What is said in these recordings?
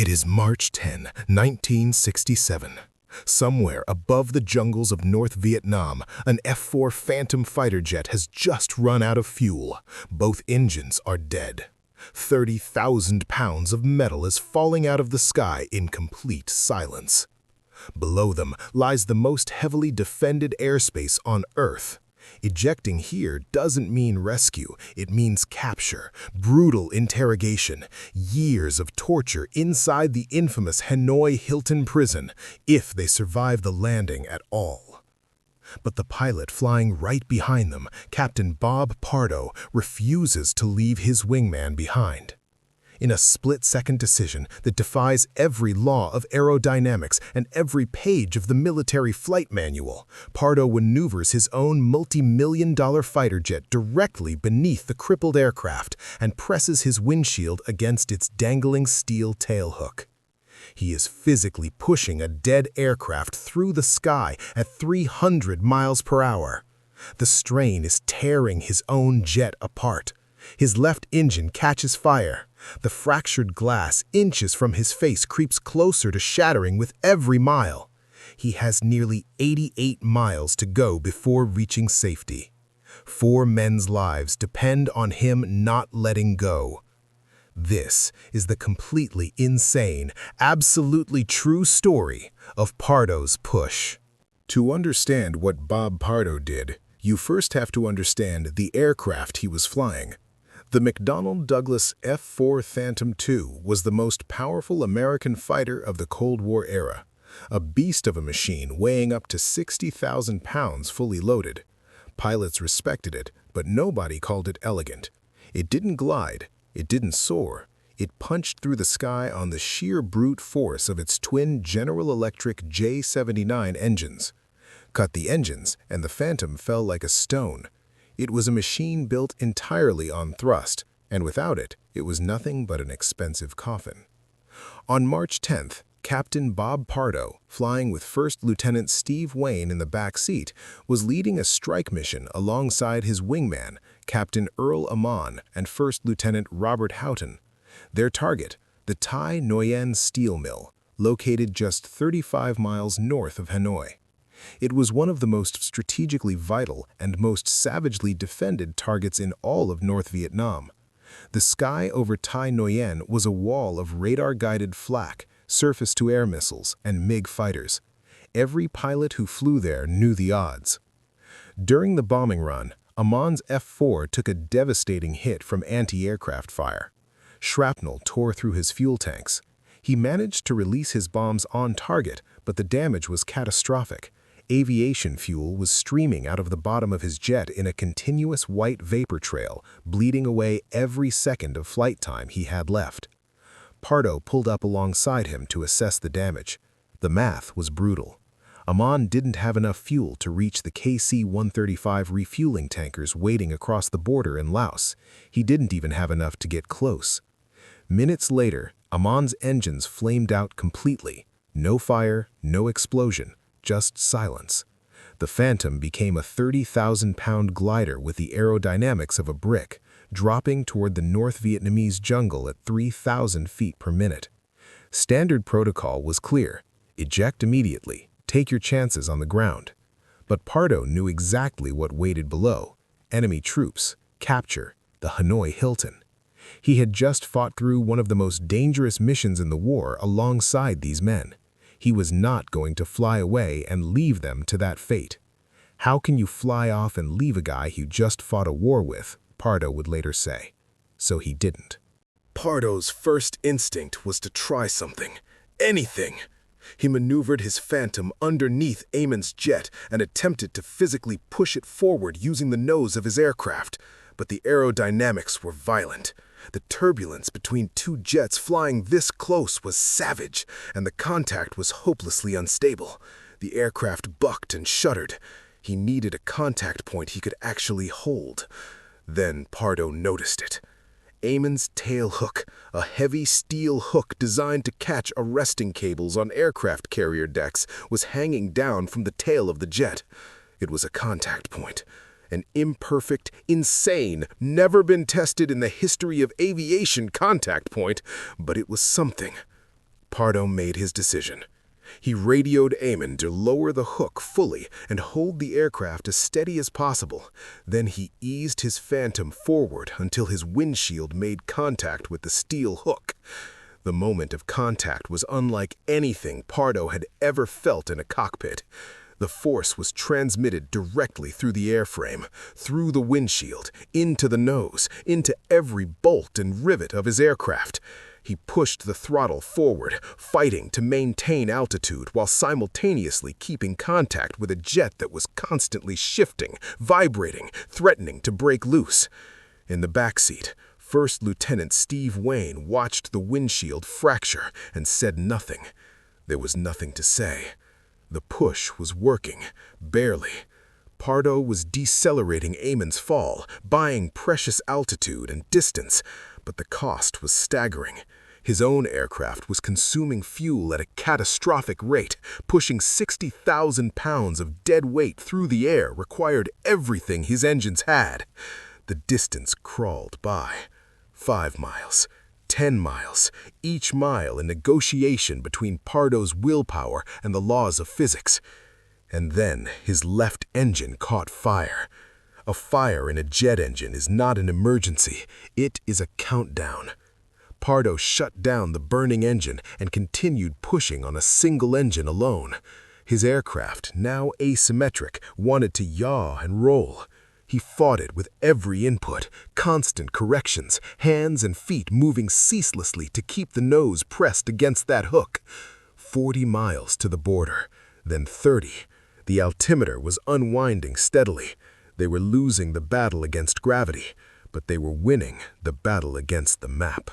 It is March 10, 1967. Somewhere above the jungles of North Vietnam, an F-4 Phantom fighter jet has just run out of fuel. Both engines are dead. 30,000 pounds of metal is falling out of the sky in complete silence. Below them lies the most heavily defended airspace on Earth. Ejecting here doesn't mean rescue, it means capture, brutal interrogation, years of torture inside the infamous Hanoi Hilton prison, if they survive the landing at all. But the pilot flying right behind them, Captain Bob Pardo, refuses to leave his wingman behind. In a split-second decision that defies every law of aerodynamics and every page of the military flight manual, Pardo maneuvers his own multi-million-dollar fighter jet directly beneath the crippled aircraft and presses his windshield against its dangling steel tailhook. He is physically pushing a dead aircraft through the sky at 300 miles per hour. The strain is tearing his own jet apart. His left engine catches fire. The fractured glass inches from his face creeps closer to shattering with every mile. He has nearly 88 miles to go before reaching safety. 4 men's lives depend on him not letting go. This is the completely insane, absolutely true story of Pardo's push. To understand what Bob Pardo did, you first have to understand the aircraft he was flying. The McDonnell Douglas F-4 Phantom II was the most powerful American fighter of the Cold War era, a beast of a machine weighing up to 60,000 pounds fully loaded. Pilots respected it, but nobody called it elegant. It didn't glide, it didn't soar, it punched through the sky on the sheer brute force of its twin General Electric J79 engines. Cut the engines, and the Phantom fell like a stone. It was a machine built entirely on thrust, and without it, it was nothing but an expensive coffin. On March 10th, Captain Bob Pardo, flying with First Lieutenant Steve Wayne in the back seat, was leading a strike mission alongside his wingman, Captain Earl Aman and First Lieutenant Robert Houghton. Their target, the Thai Nguyen steel mill, located just 35 miles north of Hanoi. It was one of the most strategically vital and most savagely defended targets in all of North Vietnam. The sky over Thai Nguyen was a wall of radar-guided flak, surface-to-air missiles, and MiG fighters. Every pilot who flew there knew the odds. During the bombing run, Aman's F-4 took a devastating hit from anti-aircraft fire. Shrapnel tore through his fuel tanks. He managed to release his bombs on target, but the damage was catastrophic. Aviation fuel was streaming out of the bottom of his jet in a continuous white vapor trail, bleeding away every second of flight time he had left. Pardo pulled up alongside him to assess the damage. The math was brutal. Aman didn't have enough fuel to reach the KC-135 refueling tankers waiting across the border in Laos. He didn't even have enough to get close. Minutes later, Aman's engines flamed out completely. No fire, no explosion. Just silence. The Phantom became a 30,000-pound glider with the aerodynamics of a brick, dropping toward the North Vietnamese jungle at 3,000 feet per minute. Standard protocol was clear: eject immediately, take your chances on the ground. But Pardo knew exactly what waited below: enemy troops, capture, the Hanoi Hilton. He had just fought through one of the most dangerous missions in the war alongside these men. He was not going to fly away and leave them to that fate. How can you fly off and leave a guy you just fought a war with? Pardo would later say. So he didn't. Pardo's first instinct was to try something. Anything. He maneuvered his Phantom underneath Aman's jet and attempted to physically push it forward using the nose of his aircraft. But the aerodynamics were violent. The turbulence between two jets flying this close was savage, and the contact was hopelessly unstable. The aircraft bucked and shuddered. He needed a contact point he could actually hold. Then Pardo noticed it. Aman's tailhook, a heavy steel hook designed to catch arresting cables on aircraft carrier decks, was hanging down from the tail of the jet. It was a contact point. An imperfect, insane, never been tested in the history of aviation contact point, but it was something. Pardo made his decision. He radioed Aman to lower the hook fully and hold the aircraft as steady as possible. Then he eased his Phantom forward until his windshield made contact with the steel hook. The moment of contact was unlike anything Pardo had ever felt in a cockpit. The force was transmitted directly through the airframe, through the windshield, into the nose, into every bolt and rivet of his aircraft. He pushed the throttle forward, fighting to maintain altitude while simultaneously keeping contact with a jet that was constantly shifting, vibrating, threatening to break loose. In the backseat, First Lieutenant Steve Wayne watched the windshield fracture and said nothing. There was nothing to say. The push was working, barely. Pardo was decelerating Aman's fall, buying precious altitude and distance, but the cost was staggering. His own aircraft was consuming fuel at a catastrophic rate, pushing 60,000 pounds of dead weight through the air required everything his engines had. The distance crawled by. 5 miles, 10 miles, each mile a negotiation between Pardo's willpower and the laws of physics. And then his left engine caught fire. A fire in a jet engine is not an emergency, it is a countdown. Pardo shut down the burning engine and continued pushing on a single engine alone. His aircraft, now asymmetric, wanted to yaw and roll. He fought it with every input, constant corrections, hands and feet moving ceaselessly to keep the nose pressed against that hook. 40 miles to the border, then 30. The altimeter was unwinding steadily. They were losing the battle against gravity, but they were winning the battle against the map.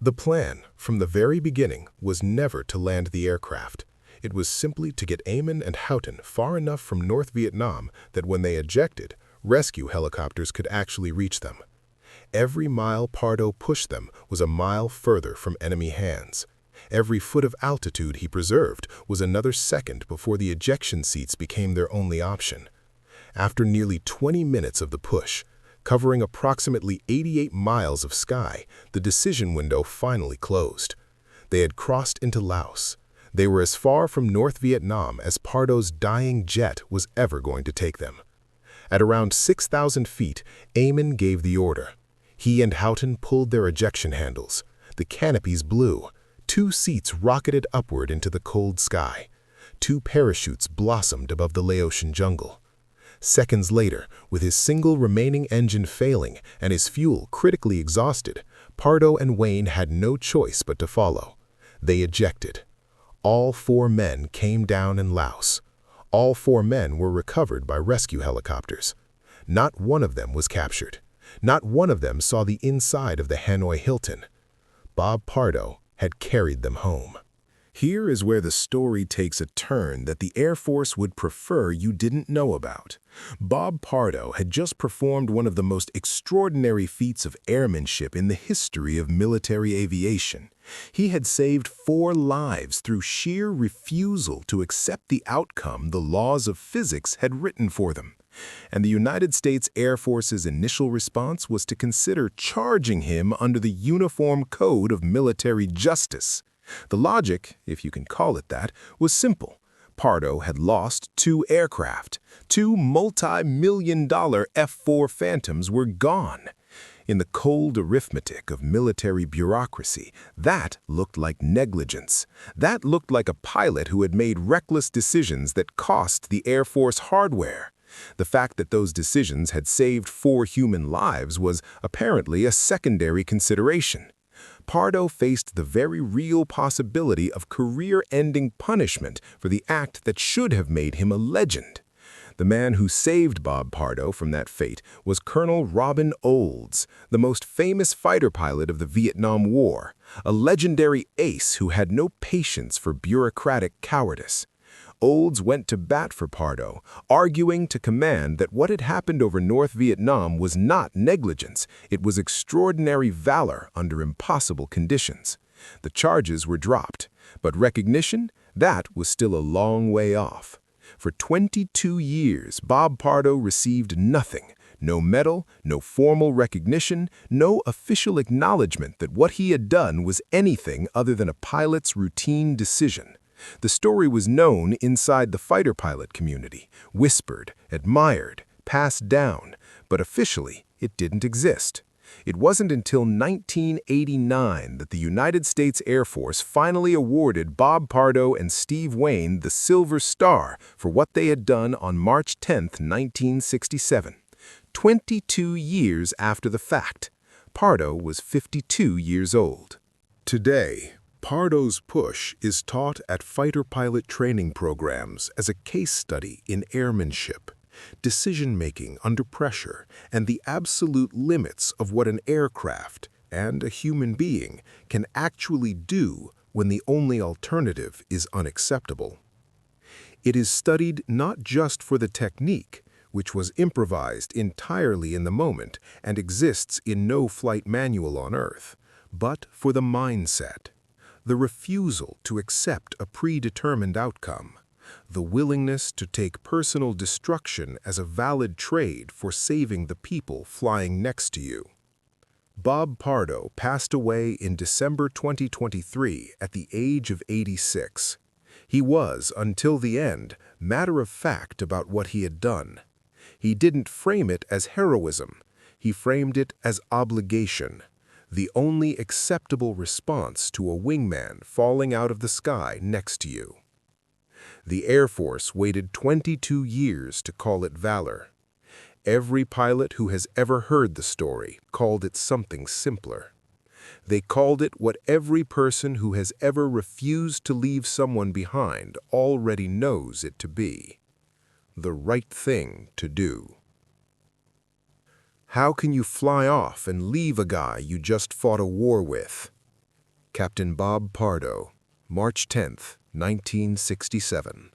The plan, from the very beginning, was never to land the aircraft. It was simply to get Aman and Houghton far enough from North Vietnam that when they ejected, rescue helicopters could actually reach them. Every mile Pardo pushed them was a mile further from enemy hands. Every foot of altitude he preserved was another second before the ejection seats became their only option. After nearly 20 minutes of the push, covering approximately 88 miles of sky, the decision window finally closed. They had crossed into Laos. They were as far from North Vietnam as Pardo's dying jet was ever going to take them. At around 6,000 feet, Aman gave the order. He and Houghton pulled their ejection handles. The canopies blew. 2 seats rocketed upward into the cold sky. 2 parachutes blossomed above the Laotian jungle. Seconds later, with his single remaining engine failing and his fuel critically exhausted, Pardo and Wayne had no choice but to follow. They ejected. All 4 men came down in Laos. All 4 men were recovered by rescue helicopters. Not one of them was captured. Not one of them saw the inside of the Hanoi Hilton. Bob Pardo had carried them home. Here is where the story takes a turn that the Air Force would prefer you didn't know about. Bob Pardo had just performed one of the most extraordinary feats of airmanship in the history of military aviation. He had saved 4 lives through sheer refusal to accept the outcome the laws of physics had written for them. And the United States Air Force's initial response was to consider charging him under the Uniform Code of Military Justice. The logic, if you can call it that, was simple. Pardo had lost 2 aircraft. 2 multi-million-dollar F-4 Phantoms were gone. In the cold arithmetic of military bureaucracy, that looked like negligence. That looked like a pilot who had made reckless decisions that cost the Air Force hardware. The fact that those decisions had saved 4 human lives was apparently a secondary consideration. Pardo faced the very real possibility of career-ending punishment for the act that should have made him a legend. The man who saved Bob Pardo from that fate was Colonel Robin Olds, the most famous fighter pilot of the Vietnam War, a legendary ace who had no patience for bureaucratic cowardice. Olds went to bat for Pardo, arguing to command that what had happened over North Vietnam was not negligence, it was extraordinary valor under impossible conditions. The charges were dropped, but recognition, that was still a long way off. For 22 years, Bob Pardo received nothing, No medal, no formal recognition, no official acknowledgement that what he had done was anything other than a pilot's routine decision. The story was known inside the fighter pilot community, whispered, admired, passed down, but officially it didn't exist. It wasn't until 1989 that the United States Air Force finally awarded Bob Pardo and Steve Wayne the Silver Star for what they had done on March 10, 1967. 22 years after the fact. Pardo was 52 years old. Today, Pardo's push is taught at fighter pilot training programs as a case study in airmanship, decision-making under pressure, and the absolute limits of what an aircraft and a human being can actually do when the only alternative is unacceptable. It is studied not just for the technique, which was improvised entirely in the moment and exists in no flight manual on Earth, but for the mindset, the refusal to accept a predetermined outcome, the willingness to take personal destruction as a valid trade for saving the people flying next to you. Bob Pardo passed away in December 2023 at the age of 86. He was, until the end, matter-of-fact about what he had done. He didn't frame it as heroism. He framed it as obligation, the only acceptable response to a wingman falling out of the sky next to you. The Air Force waited 22 years to call it valor. Every pilot who has ever heard the story called it something simpler. They called it what every person who has ever refused to leave someone behind already knows it to be: the right thing to do. How can you fly off and leave a guy you just fought a war with? Captain Bob Pardo, March 10, 1967.